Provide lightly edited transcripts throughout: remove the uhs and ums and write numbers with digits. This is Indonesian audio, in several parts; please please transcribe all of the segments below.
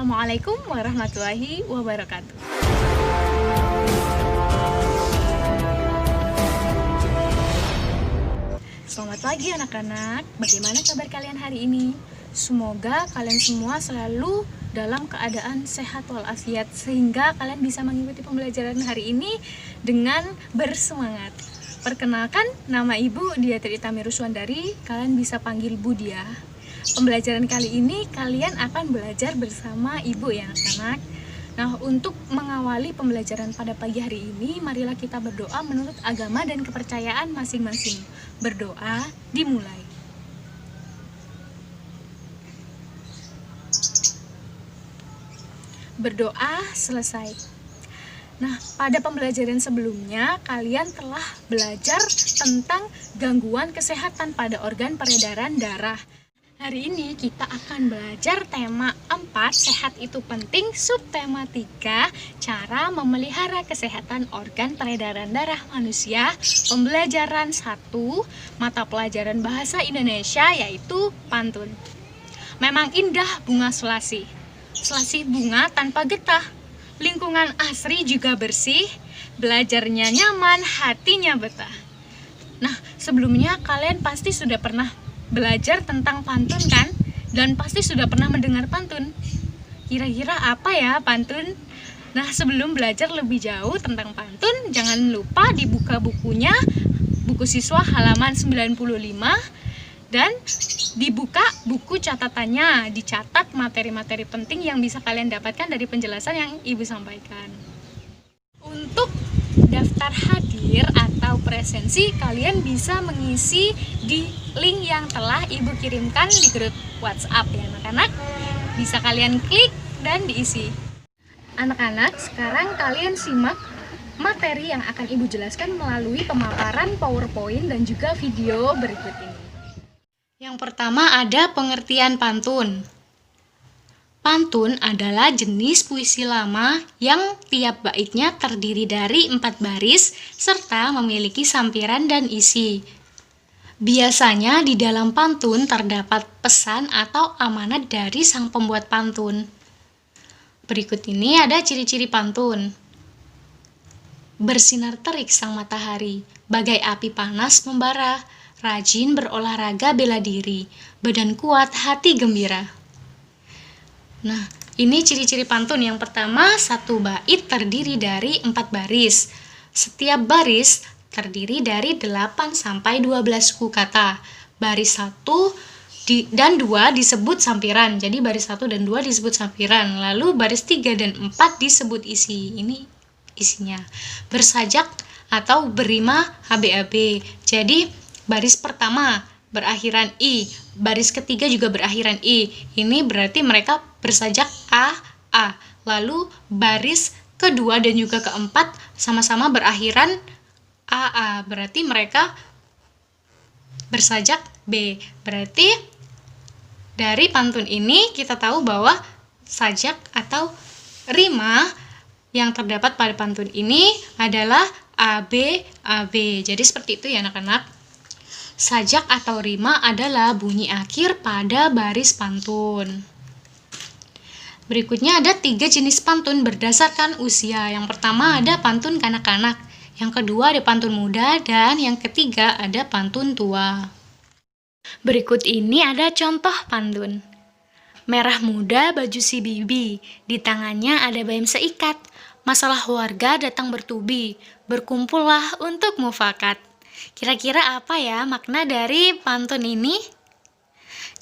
Assalamualaikum warahmatullahi wabarakatuh. Selamat pagi anak-anak, bagaimana kabar kalian hari ini? Semoga kalian semua selalu dalam keadaan sehat walafiat sehingga kalian bisa mengikuti pembelajaran hari ini dengan bersemangat. Perkenalkan, nama Ibu Diatri Tami Ruswandari, kalian bisa panggil Budia. Pembelajaran kali ini kalian akan belajar bersama Ibu ya anak-anak. Nah, untuk mengawali pembelajaran pada pagi hari ini, marilah kita berdoa menurut agama dan kepercayaan masing-masing. Berdoa dimulai. Berdoa selesai. Nah, pada pembelajaran sebelumnya, kalian telah belajar tentang gangguan kesehatan pada organ peredaran darah. Hari ini kita akan belajar tema 4, sehat itu penting, subtema 3, cara memelihara kesehatan organ peredaran darah manusia, pembelajaran 1, mata pelajaran bahasa Indonesia yaitu pantun. Memang indah bunga selasih, selasih bunga tanpa getah, lingkungan asri juga bersih, belajarnya nyaman, hatinya betah. Nah, sebelumnya kalian pasti sudah pernah belajar tentang pantun kan? Dan pasti sudah pernah mendengar pantun. Kira-kira apa ya pantun? Nah, sebelum belajar lebih jauh tentang pantun, jangan lupa dibuka bukunya, buku siswa halaman 95, dan dibuka buku catatannya, dicatat materi-materi penting yang bisa kalian dapatkan dari penjelasan yang Ibu sampaikan. Untuk daftar hadir atau presensi, kalian bisa mengisi di link yang telah Ibu kirimkan di grup WhatsApp ya anak-anak. Bisa kalian klik dan diisi. Anak-anak, sekarang kalian simak materi yang akan Ibu jelaskan melalui pemaparan PowerPoint dan juga video berikut ini. Yang pertama ada pengertian pantun. Pantun adalah jenis puisi lama yang tiap baitnya terdiri dari 4 baris serta memiliki sampiran dan isi. Biasanya di dalam pantun terdapat pesan atau amanat dari sang pembuat pantun. Berikut ini ada ciri-ciri pantun. Bersinar terik sang matahari, bagai api panas membara, rajin berolahraga bela diri, badan kuat hati gembira. Nah, ini ciri-ciri pantun. Yang pertama, satu bait terdiri dari 4 baris. Setiap baris terdiri dari 8 sampai 12 suku kata. Baris 1 dan 2 disebut sampiran. Jadi baris 1 dan 2 disebut sampiran. Lalu baris 3 dan 4 disebut isi. Ini isinya. Bersajak atau berima HBAB. Jadi baris pertama berakhiran I, baris ketiga juga berakhiran I. Ini berarti mereka bersajak A. Lalu baris kedua dan juga keempat sama-sama berakhiran AA. Berarti mereka bersajak B. Berarti dari pantun ini kita tahu bahwa sajak atau rima yang terdapat pada pantun ini adalah AB, AB. Jadi seperti itu ya anak-anak. Sajak atau rima adalah bunyi akhir pada baris pantun. Berikutnya ada 3 jenis pantun berdasarkan usia. Yang pertama ada pantun kanak-kanak, yang kedua ada pantun muda, dan yang ketiga ada pantun tua. Berikut ini ada contoh pantun. Merah muda baju si bibi, di tangannya ada bayam seikat. Masalah warga datang bertubi, berkumpullah untuk mufakat. Kira-kira apa ya makna dari pantun ini?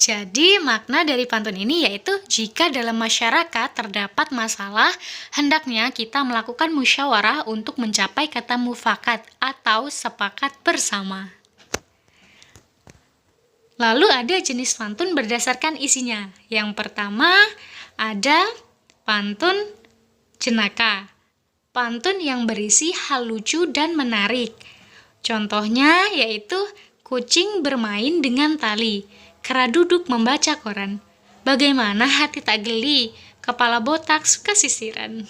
Jadi makna dari pantun ini yaitu jika dalam masyarakat terdapat masalah, hendaknya kita melakukan musyawarah untuk mencapai kata mufakat atau sepakat bersama. Lalu ada jenis pantun berdasarkan isinya. Yang pertama ada pantun jenaka, pantun yang berisi hal lucu dan menarik. Contohnya yaitu kucing bermain dengan tali, kera duduk membaca koran, bagaimana hati tak geli, kepala botak suka sisiran.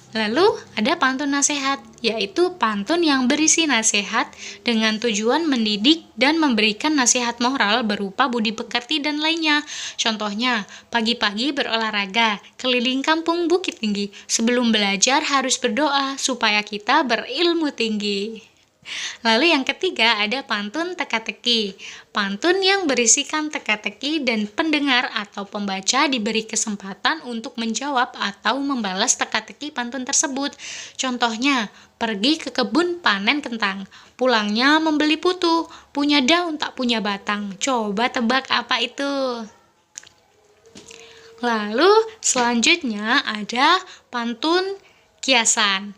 Lalu ada pantun nasihat, yaitu pantun yang berisi nasihat dengan tujuan mendidik dan memberikan nasihat moral berupa budi pekerti dan lainnya. Contohnya, pagi-pagi berolahraga, keliling kampung Bukit Tinggi. Sebelum belajar harus berdoa supaya kita berilmu tinggi. Lalu yang ketiga ada pantun teka-teki. Pantun yang berisikan teka-teki dan pendengar atau pembaca diberi kesempatan untuk menjawab atau membalas teka-teki pantun tersebut. Contohnya, pergi ke kebun panen kentang, pulangnya membeli putu, punya daun tak punya batang. Coba tebak apa itu? Lalu selanjutnya ada pantun kiasan,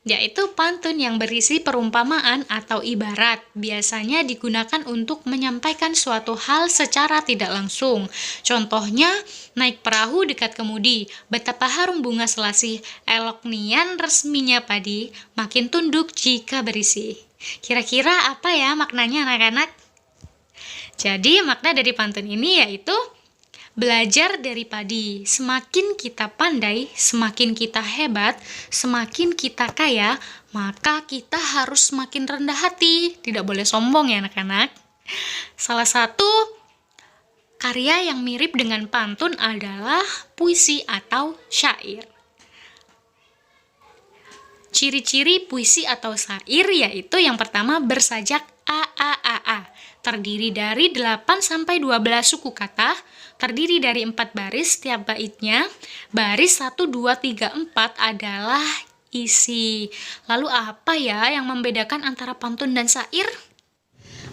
yaitu pantun yang berisi perumpamaan atau ibarat, biasanya digunakan untuk menyampaikan suatu hal secara tidak langsung. Contohnya, naik perahu dekat kemudi, betapa harum bunga selasih, elok nian resminya padi, makin tunduk jika berisi. Kira-kira apa ya maknanya anak-anak? Jadi makna dari pantun ini yaitu belajar dari padi. Semakin kita pandai, semakin kita hebat, semakin kita kaya, maka kita harus semakin rendah hati. Tidak boleh sombong ya anak-anak. Salah satu karya yang mirip dengan pantun adalah puisi atau syair. Ciri-ciri puisi atau syair yaitu yang pertama bersajak a, terdiri dari 8-12 suku kata, terdiri dari 4 baris setiap baitnya. Baris 1, 2, 3, 4 adalah isi. Lalu apa ya yang membedakan antara pantun dan syair?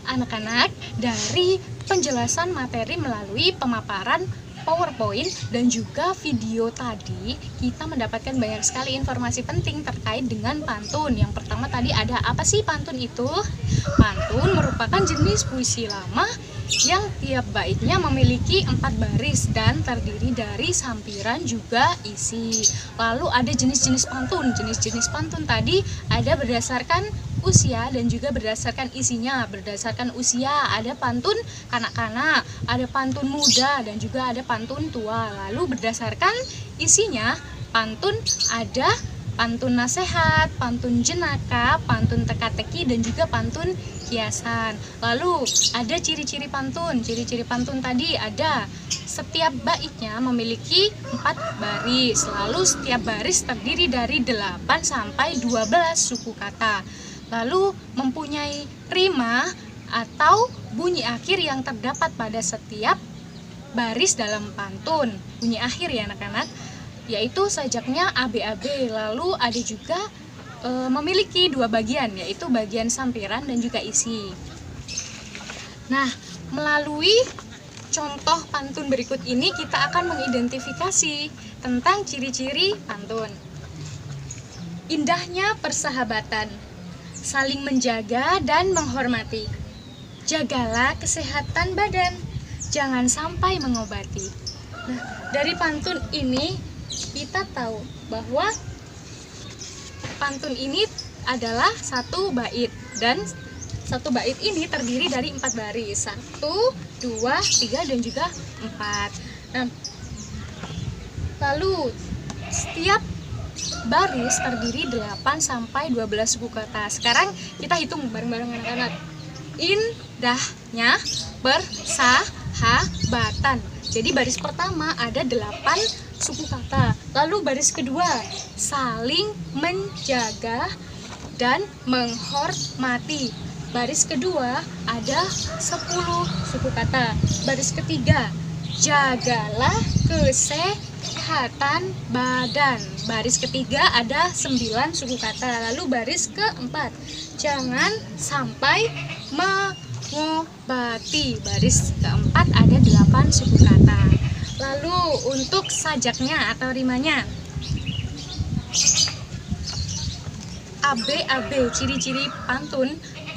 Anak-anak, dari penjelasan materi melalui pemaparan PowerPoint dan juga video tadi, kita mendapatkan banyak sekali informasi penting terkait dengan pantun. Yang pertama tadi ada apa sih pantun itu? Pantun merupakan jenis puisi lama yang tiap baitnya memiliki 4 baris dan terdiri dari sampiran juga isi. Lalu ada jenis-jenis pantun. Jenis-jenis pantun tadi ada berdasarkan usia dan juga berdasarkan isinya. Berdasarkan usia ada pantun kanak-kanak, ada pantun muda dan juga ada pantun tua. Lalu berdasarkan isinya, pantun ada pantun nasihat, pantun jenaka, pantun teka-teki dan juga pantun kiasan. Lalu ada ciri-ciri pantun. Ciri-ciri pantun tadi ada setiap baitnya memiliki 4 baris. Lalu setiap baris terdiri dari 8-12 suku kata. Lalu mempunyai rima atau bunyi akhir yang terdapat pada setiap baris dalam pantun. Bunyi akhir ya anak-anak, yaitu sajaknya ABAB. Lalu ada juga memiliki 2 bagian, yaitu bagian sampiran dan juga isi. Nah, melalui contoh pantun berikut ini kita akan mengidentifikasi tentang ciri-ciri pantun. Indahnya persahabatan, saling menjaga dan menghormati. Jagalah kesehatan badan, jangan sampai mengobati. Nah, dari pantun ini kita tahu bahwa pantun ini adalah 1 bait dan 1 bait ini terdiri dari 4 baris, 1, 2, 3 dan juga 4. Nah, lalu setiap baris terdiri 8-12 suku kata. Sekarang kita hitung bareng-bareng anak-anak. Indahnya persahabatan. Jadi baris pertama ada 8 suku kata. Lalu baris kedua saling menjaga dan menghormati. Baris kedua ada 10 suku kata. Baris ketiga jagalah kesehatan badan. Baris ketiga ada 9 suku kata. Lalu baris keempat jangan sampai mengobati. Baris keempat ada 8 suku kata. Lalu untuk sajaknya atau rimanya, ABAB, ciri-ciri pantun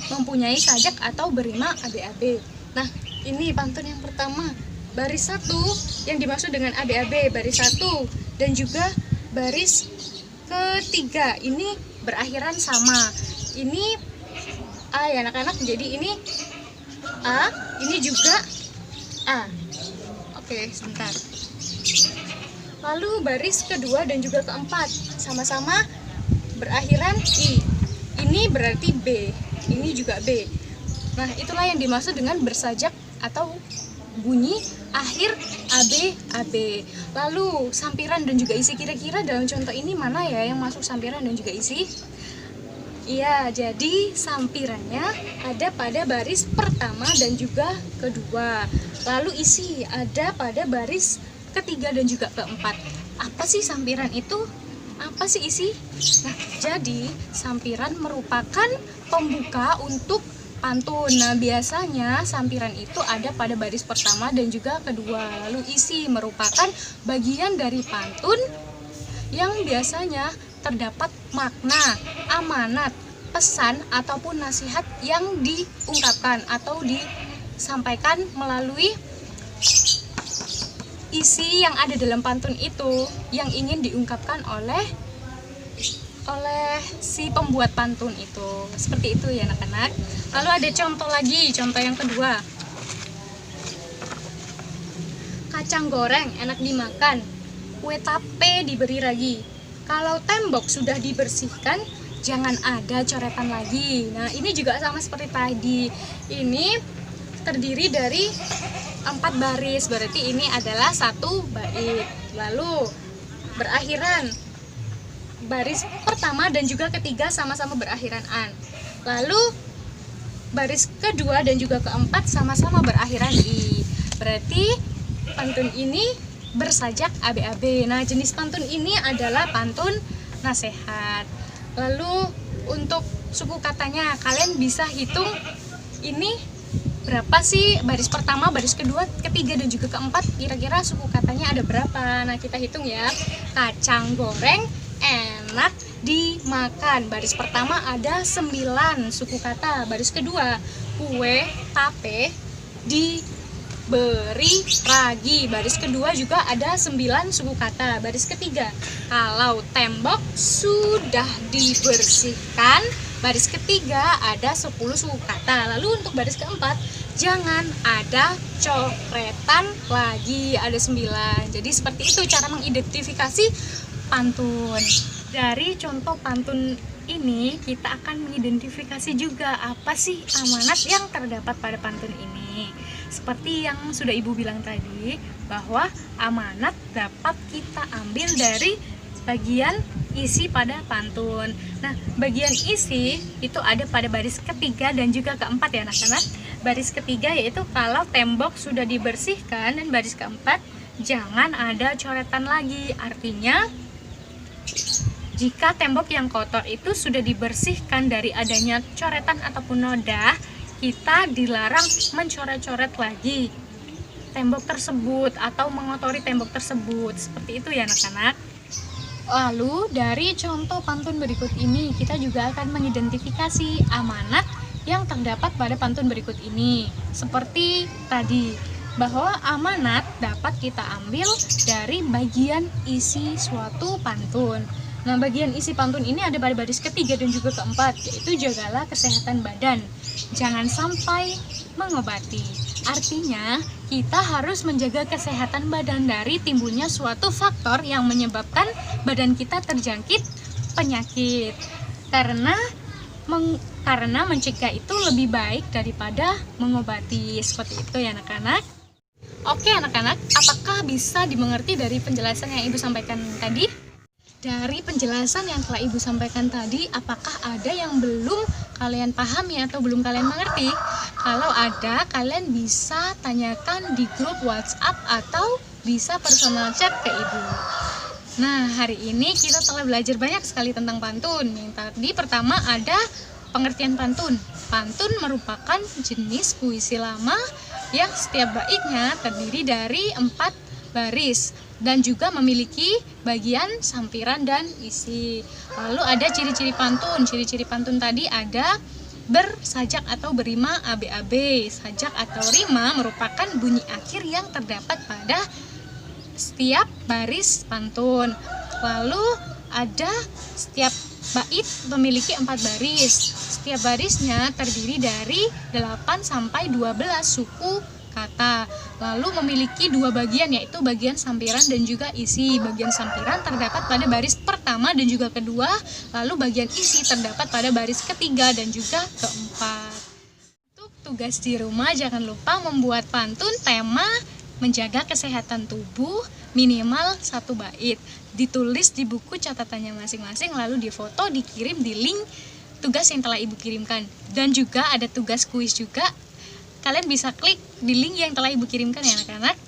mempunyai sajak atau berima ABAB. Nah, ini pantun yang pertama, baris 1 yang dimaksud dengan ABAB, baris 1 dan juga baris ketiga ini berakhiran sama. Ini A ya anak-anak, jadi ini A, ini juga A. Oke, sebentar. Lalu baris kedua dan juga keempat sama-sama berakhiran I. Ini berarti B, ini juga B. Nah, itulah yang dimaksud dengan bersajak atau bunyi akhir AB AB. Lalu sampiran dan juga isi, kira-kira dalam contoh ini mana ya yang masuk sampiran dan juga isi? Iya, jadi sampirannya ada pada baris pertama dan juga kedua. Lalu isi ada pada baris ketiga dan juga keempat. Apa sih sampiran itu? Apa sih isi? Nah, jadi sampiran merupakan pembuka untuk pantun. Nah, biasanya sampiran itu ada pada baris pertama dan juga kedua. Lalu isi merupakan bagian dari pantun yang biasanya terdapat makna, amanat, pesan ataupun nasihat yang diungkapkan atau disampaikan melalui isi yang ada dalam pantun itu yang ingin diungkapkan oleh si pembuat pantun itu. Seperti itu ya anak-anak. Lalu ada contoh lagi, contoh yang kedua. Kacang goreng enak dimakan, kue tape diberi ragi. Kalau tembok sudah dibersihkan, jangan ada coretan lagi. Nah, ini juga sama seperti tadi. Ini terdiri dari 4 baris, berarti ini adalah 1 bait. Lalu berakhiran baris pertama dan juga ketiga sama-sama berakhiran an. Lalu baris kedua dan juga keempat sama-sama berakhiran i. Berarti pantun ini bersajak ABAB. Nah, jenis pantun ini adalah pantun nasihat. Lalu untuk suku katanya, kalian bisa hitung ini berapa sih baris pertama, baris kedua, ketiga dan juga keempat, kira-kira suku katanya ada berapa. Nah, kita hitung ya. Kacang goreng enak dimakan. Baris pertama ada 9 suku kata. Baris kedua, kue tape diberi ragi. Baris kedua juga ada 9 suku kata. Baris ketiga, kalau tembok sudah dibersihkan. Baris ketiga ada 10 suku kata. Lalu untuk baris keempat, jangan ada coretan lagi, ada 9. Jadi seperti itu cara mengidentifikasi pantun. Dari contoh pantun ini kita akan mengidentifikasi juga apa sih amanat yang terdapat pada pantun ini. Seperti yang sudah Ibu bilang tadi, bahwa amanat dapat kita ambil dari bagian isi pada pantun. Nah, bagian isi itu ada pada baris ketiga dan juga keempat ya anak-anak. Baris ketiga yaitu kalau tembok sudah dibersihkan, dan baris keempat jangan ada coretan lagi. Artinya jika tembok yang kotor itu sudah dibersihkan dari adanya coretan ataupun noda, kita dilarang mencoret-coret lagi tembok tersebut atau mengotori tembok tersebut. Seperti itu ya anak-anak. Lalu dari contoh pantun berikut ini, kita juga akan mengidentifikasi amanat yang terdapat pada pantun berikut ini. Seperti tadi, bahwa amanat dapat kita ambil dari bagian isi suatu pantun. Nah, bagian isi pantun ini ada pada baris ketiga dan juga keempat, yaitu jagalah kesehatan badan, jangan sampai mengobati. Artinya, kita harus menjaga kesehatan badan dari timbulnya suatu faktor yang menyebabkan badan kita terjangkit penyakit. Karena mencegah itu lebih baik daripada mengobati. Seperti itu ya anak-anak. Oke anak-anak, apakah bisa dimengerti dari penjelasan yang Ibu sampaikan tadi? Dari penjelasan yang telah Ibu sampaikan tadi, apakah ada yang belum kalian pahami atau belum kalian mengerti? Kalau ada, kalian bisa tanyakan di grup WhatsApp atau bisa personal chat ke Ibu. Nah, hari ini kita telah belajar banyak sekali tentang pantun. Yang tadi pertama ada pengertian pantun. Pantun merupakan jenis puisi lama yang setiap baitnya terdiri dari 4 baris dan juga memiliki bagian sampiran dan isi. Lalu ada ciri-ciri pantun. Ciri-ciri pantun tadi ada bersajak atau berima ABAB. Sajak atau rima merupakan bunyi akhir yang terdapat pada setiap baris pantun. Lalu ada setiap bait memiliki 4 baris. Setiap barisnya terdiri dari 8 sampai 12 suku kata-kata. Lalu memiliki dua bagian, yaitu bagian sampiran dan juga isi. Bagian sampiran terdapat pada baris pertama dan juga kedua, lalu bagian isi terdapat pada baris ketiga dan juga keempat. Untuk tugas di rumah, jangan lupa membuat pantun tema menjaga kesehatan tubuh minimal 1 bait. Ditulis di buku catatannya masing-masing, lalu difoto, dikirim di link tugas yang telah Ibu kirimkan. Dan juga ada tugas kuis juga. Kalian bisa klik di link yang telah Ibu kirimkan ya anak-anak.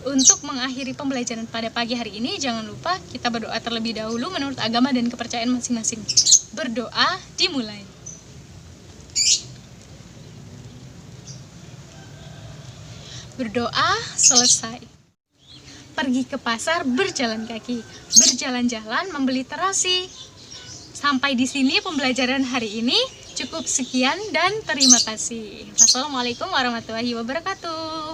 Untuk mengakhiri pembelajaran pada pagi hari ini, jangan lupa kita berdoa terlebih dahulu menurut agama dan kepercayaan masing-masing. Berdoa dimulai. Berdoa selesai. Pergi ke pasar berjalan kaki, berjalan-jalan membeli terasi. Sampai di sini pembelajaran hari ini. Cukup sekian dan terima kasih. Wassalamualaikum warahmatullahi wabarakatuh.